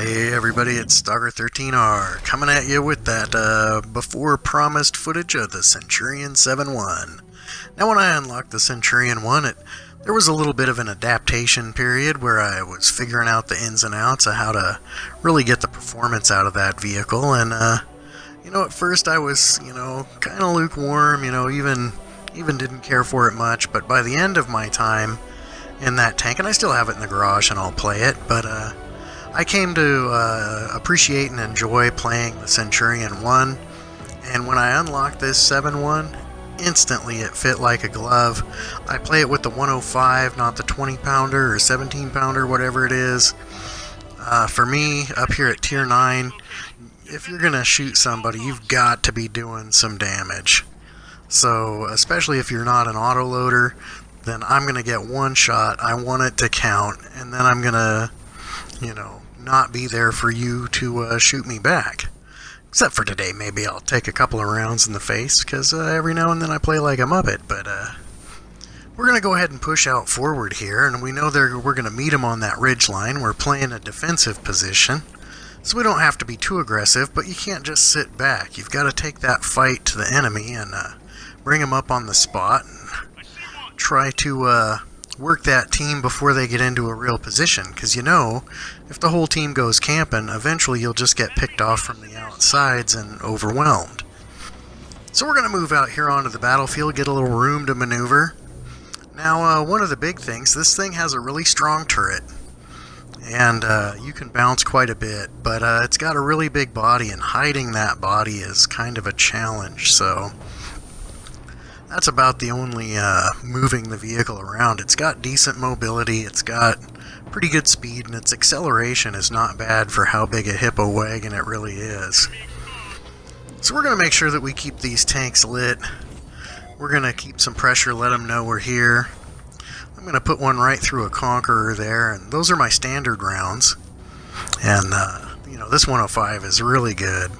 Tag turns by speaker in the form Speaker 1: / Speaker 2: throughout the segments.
Speaker 1: Hey everybody, it's Stalker13R coming at you with that before promised footage of the Centurion 7-1. Now when I unlocked the Centurion 1, there was a little bit of an adaptation period where I was figuring out the ins and outs of how to really get the performance out of that vehicle, and at first I was, kind of lukewarm, even didn't care for it much, but by the end of my time in that tank, and I still have it in the garage and I'll play it, but I came to appreciate and enjoy playing the Centurion 1, and when I unlocked this 7-1, instantly it fit like a glove. I play it with the 105, not the 20-pounder or 17-pounder, whatever it is. For me, up here at Tier 9, if you're going to shoot somebody, you've got to be doing some damage. So, especially if you're not an autoloader, then I'm going to get one shot, I want it to count, and then I'm going to, not be there for you to shoot me back. Except for today, maybe I'll take a couple of rounds in the face, because every now and then I play like a Muppet, but we're going to go ahead and push out forward here, and we know we're going to meet them on that ridge line. We're playing a defensive position, so we don't have to be too aggressive, but you can't just sit back. You've got to take that fight to the enemy and bring them up on the spot and try to work that team before they get into a real position, because if the whole team goes camping, eventually you'll just get picked off from the outsides and overwhelmed. So we're going to move out here onto the battlefield, get a little room to maneuver. Now, one of the big things, this thing has a really strong turret, and you can bounce quite a bit, but it's got a really big body, and hiding that body is kind of a challenge, so that's about the only moving the vehicle around. It's got decent mobility, it's got pretty good speed, and its acceleration is not bad for how big a hippo wagon it really is. So we're going to make sure that we keep these tanks lit. We're going to keep some pressure, let them know we're here. I'm going to put one right through a Conqueror there, and those are my standard rounds. And, this 105 is really good.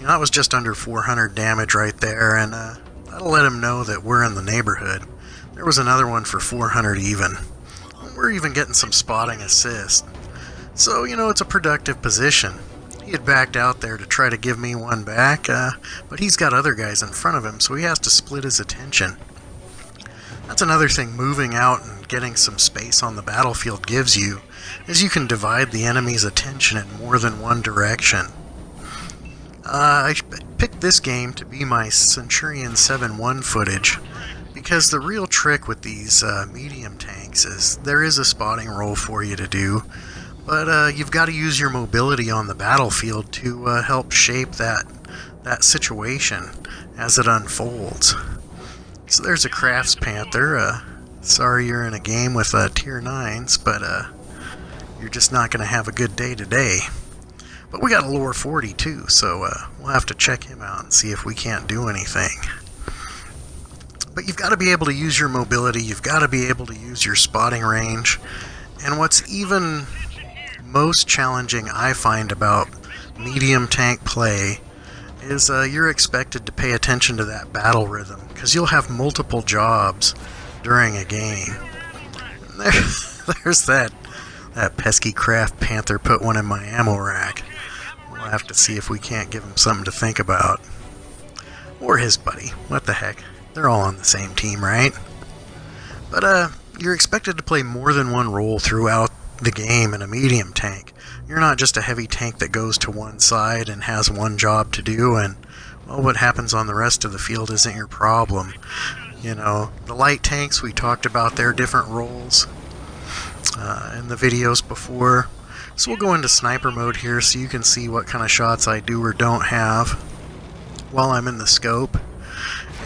Speaker 1: That was just under 400 damage right there, and that'll let him know that we're in the neighborhood. There was another one for 400 even. We're even getting some spotting assist. So, it's a productive position. He had backed out there to try to give me one back, but he's got other guys in front of him, so he has to split his attention. That's another thing moving out and getting some space on the battlefield gives you, is you can divide the enemy's attention in more than one direction. I picked this game to be my Centurion 7-1 footage because the real trick with these medium tanks is there is a spotting role for you to do, but you've got to use your mobility on the battlefield to help shape that situation as it unfolds. So there's a Crafts Panther. Sorry you're in a game with Tier 9s, but you're just not going to have a good day today. But we got a Lore 40 too, so we'll have to check him out and see if we can't do anything. But you've got to be able to use your mobility, you've got to be able to use your spotting range, and what's even most challenging I find about medium tank play is you're expected to pay attention to that battle rhythm, because you'll have multiple jobs during a game. There's that pesky Craft Panther put one in my ammo rack. We'll have to see if we can't give him something to think about. Or his buddy. What the heck? They're all on the same team, right? But you're expected to play more than one role throughout the game in a medium tank. You're not just a heavy tank that goes to one side and has one job to do, and what happens on the rest of the field isn't your problem. The light tanks, we talked about their different roles in the videos before. So we'll go into sniper mode here so you can see what kind of shots I do or don't have while I'm in the scope.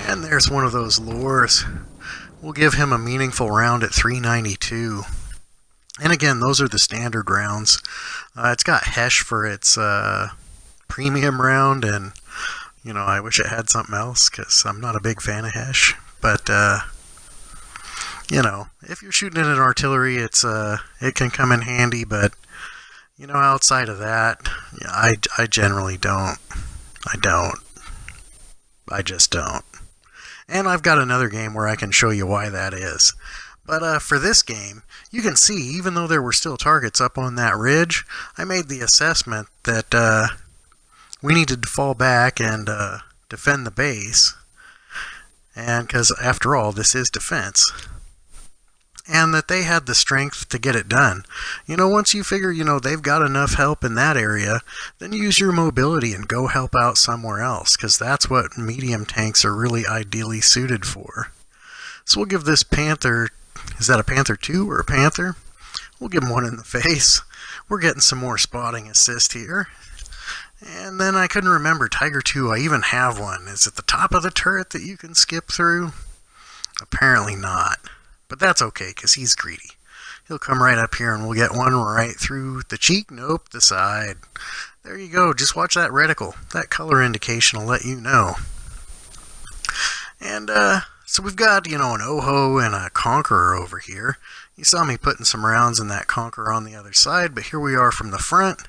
Speaker 1: And there's one of those lures. We'll give him a meaningful round at 392. And again, those are the standard rounds. It's got Hesh for its premium round, and I wish it had something else because I'm not a big fan of Hesh. But if you're shooting at an artillery, it can come in handy, but outside of that, I generally don't. I just don't. And I've got another game where I can show you why that is. But for this game, you can see, even though there were still targets up on that ridge, I made the assessment that we needed to fall back and defend the base. And because, after all, this is defense. And that they had the strength to get it done. Once you figure, they've got enough help in that area, then use your mobility and go help out somewhere else, because that's what medium tanks are really ideally suited for. So we'll give this Panther, is that a Panther 2 or a Panther? We'll give him one in the face. We're getting some more spotting assist here. And then I couldn't remember, Tiger 2, I even have one. Is it the top of the turret that you can skip through? Apparently not. But that's okay, because he's greedy. He'll come right up here and we'll get one right through the cheek. Nope, the side. There you go. Just watch that reticle. That color indication will let you know. And so we've got, an Oho and a Conqueror over here. You saw me putting some rounds in that Conqueror on the other side, but here we are from the front.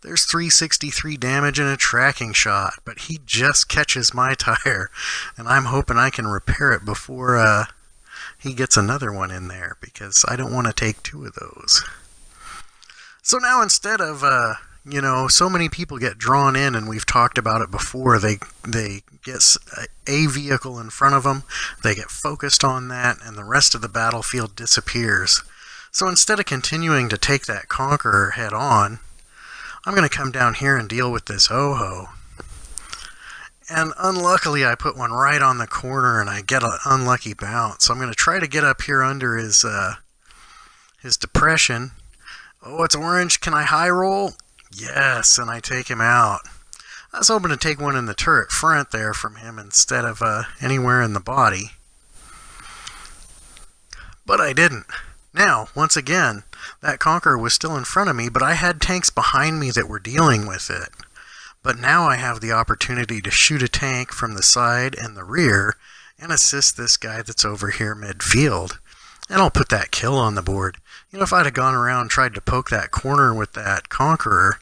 Speaker 1: There's 363 damage and a tracking shot, but he just catches my tire, and I'm hoping I can repair it before he gets another one in there, because I don't want to take two of those. So now instead of, so many people get drawn in, and we've talked about it before, they get a vehicle in front of them, they get focused on that, and the rest of the battlefield disappears. So instead of continuing to take that Conqueror head on, I'm going to come down here and deal with this Oho. And unluckily, I put one right on the corner, and I get an unlucky bounce. So I'm going to try to get up here under his depression. Oh, it's orange. Can I high roll? Yes, and I take him out. I was hoping to take one in the turret front there from him instead of anywhere in the body. But I didn't. Now, once again, that Conqueror was still in front of me, but I had tanks behind me that were dealing with it. But now I have the opportunity to shoot a tank from the side and the rear and assist this guy that's over here midfield. And I'll put that kill on the board. If I'd have gone around and tried to poke that corner with that Conqueror,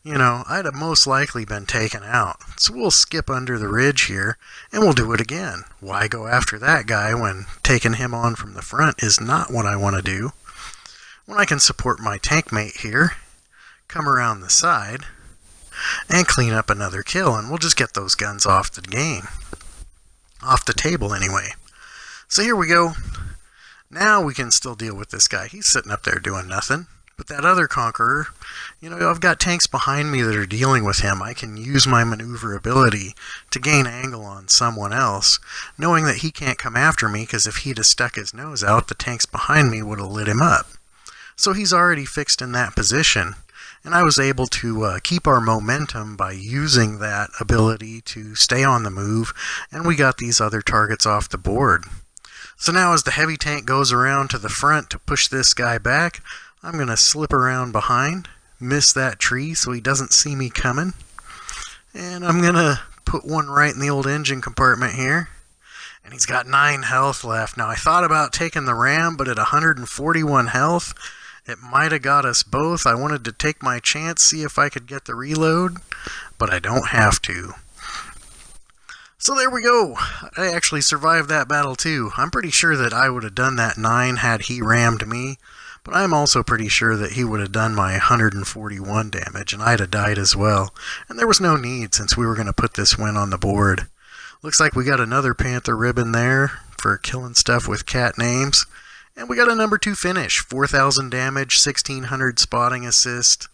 Speaker 1: I'd have most likely been taken out. So we'll skip under the ridge here, and we'll do it again. Why go after that guy when taking him on from the front is not what I want to do? When I can support my tank mate here, come around the side, and clean up another kill, and we'll just get those guns off the game. Off the table, anyway. So here we go. Now we can still deal with this guy. He's sitting up there doing nothing. But that other Conqueror, I've got tanks behind me that are dealing with him. I can use my maneuverability to gain angle on someone else, knowing that he can't come after me, because if he'd have stuck his nose out, the tanks behind me would have lit him up. So he's already fixed in that position. And I was able to keep our momentum by using that ability to stay on the move, and we got these other targets off the board. So now as the heavy tank goes around to the front to push this guy back, I'm going to slip around behind, miss that tree so he doesn't see me coming, and I'm going to put one right in the old engine compartment here. And he's got 9 health left. Now I thought about taking the ram, but at 141 health, it might have got us both. I wanted to take my chance, see if I could get the reload, but I don't have to. So there we go. I actually survived that battle too. I'm pretty sure that I would have done that 9 had he rammed me, but I'm also pretty sure that he would have done my 141 damage, and I'd have died as well. And there was no need, since we were going to put this win on the board. Looks like we got another Panther ribbon there for killing stuff with cat names. And we got a number 2 finish, 4,000 damage, 1,600 spotting assist.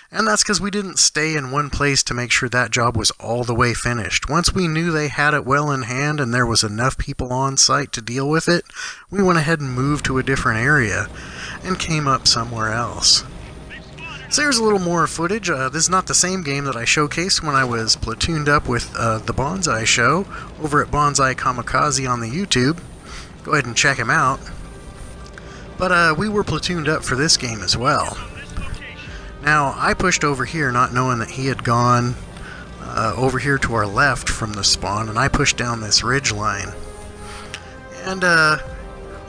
Speaker 1: And that's because we didn't stay in one place to make sure that job was all the way finished. Once we knew they had it well in hand and there was enough people on site to deal with it, we went ahead and moved to a different area and came up somewhere else. So here's a little more footage. This is not the same game that I showcased when I was platooned up with the Bonsai show over at Bonsai Kamikaze on the YouTube. Go ahead and check him out. But we were platooned up for this game as well. Now, I pushed over here not knowing that he had gone over here to our left from the spawn, and I pushed down this ridge line. And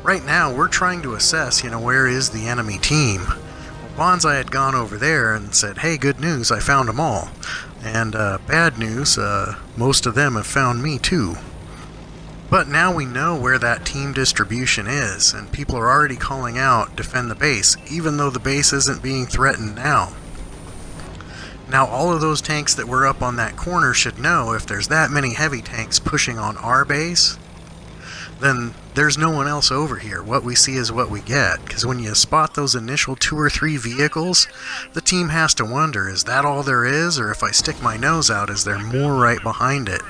Speaker 1: right now, we're trying to assess, where is the enemy team. Well, Bonsai had gone over there and said, hey, good news, I found them all. And bad news, most of them have found me too. But now we know where that team distribution is, and people are already calling out, defend the base, even though the base isn't being threatened now. Now all of those tanks that were up on that corner should know if there's that many heavy tanks pushing on our base, then there's no one else over here. What we see is what we get, because when you spot those initial 2 or 3 vehicles, the team has to wonder, is that all there is, or if I stick my nose out, is there more right behind it?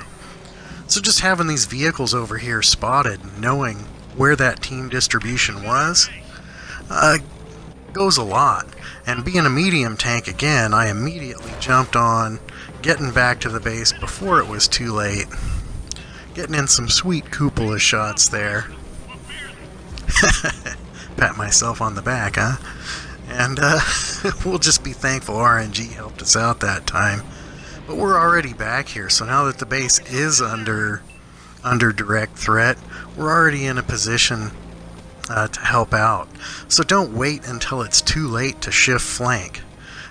Speaker 1: So just having these vehicles over here spotted, knowing where that team distribution was, goes a lot. And being a medium tank again, I immediately jumped on getting back to the base before it was too late. Getting in some sweet cupola shots there. Pat myself on the back, huh? And we'll just be thankful RNG helped us out that time. But we're already back here, so now that the base is under direct threat, we're already in a position to help out. So don't wait until it's too late to shift flank.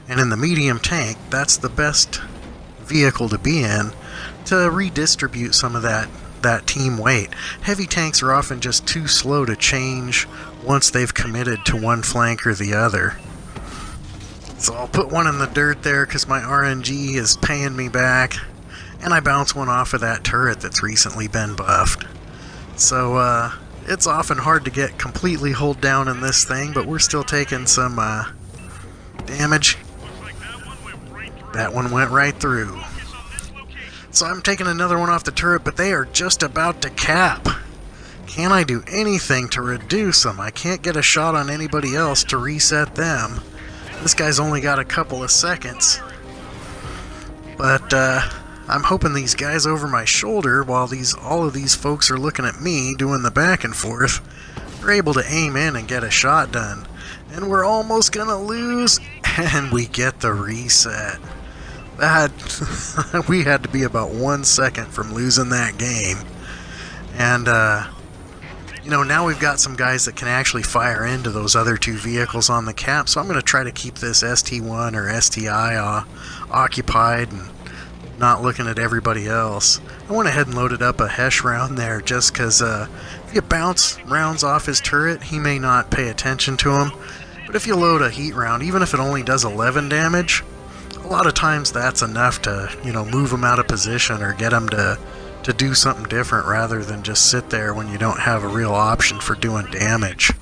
Speaker 1: And in the medium tank, that's the best vehicle to be in to redistribute some of that team weight. Heavy tanks are often just too slow to change once they've committed to one flank or the other. So I'll put one in the dirt there because my RNG is paying me back, and I bounce one off of that turret that's recently been buffed. So it's often hard to get completely hold down in this thing, but we're still taking some damage. That one went right through. So I'm taking another one off the turret, but they are just about to cap. Can I do anything to reduce them? I can't get a shot on anybody else to reset them. This guy's only got a couple of seconds. But I'm hoping these guys over my shoulder, while all of these folks are looking at me doing the back and forth, are able to aim in and get a shot done. And we're almost gonna lose, and we get the reset. We had to be about 1 second from losing that game. And now we've got some guys that can actually fire into those other 2 vehicles on the cap, so I'm going to try to keep this ST1 or STI occupied and not looking at everybody else. I went ahead and loaded up a Hesh round there just because if you bounce rounds off his turret, he may not pay attention to them. But if you load a heat round, even if it only does 11 damage, a lot of times that's enough to, move him out of position or get him to do something different rather than just sit there when you don't have a real option for doing damage.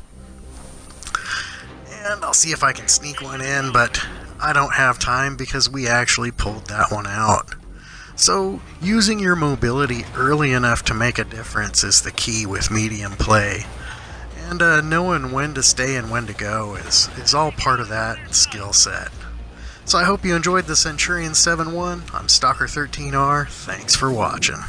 Speaker 1: And I'll see if I can sneak one in, but I don't have time because we actually pulled that one out. So using your mobility early enough to make a difference is the key with medium play. And knowing when to stay and when to go is all part of that skill set. So I hope you enjoyed the Centurion 7-1. I'm Stalker13R. Thanks for watching.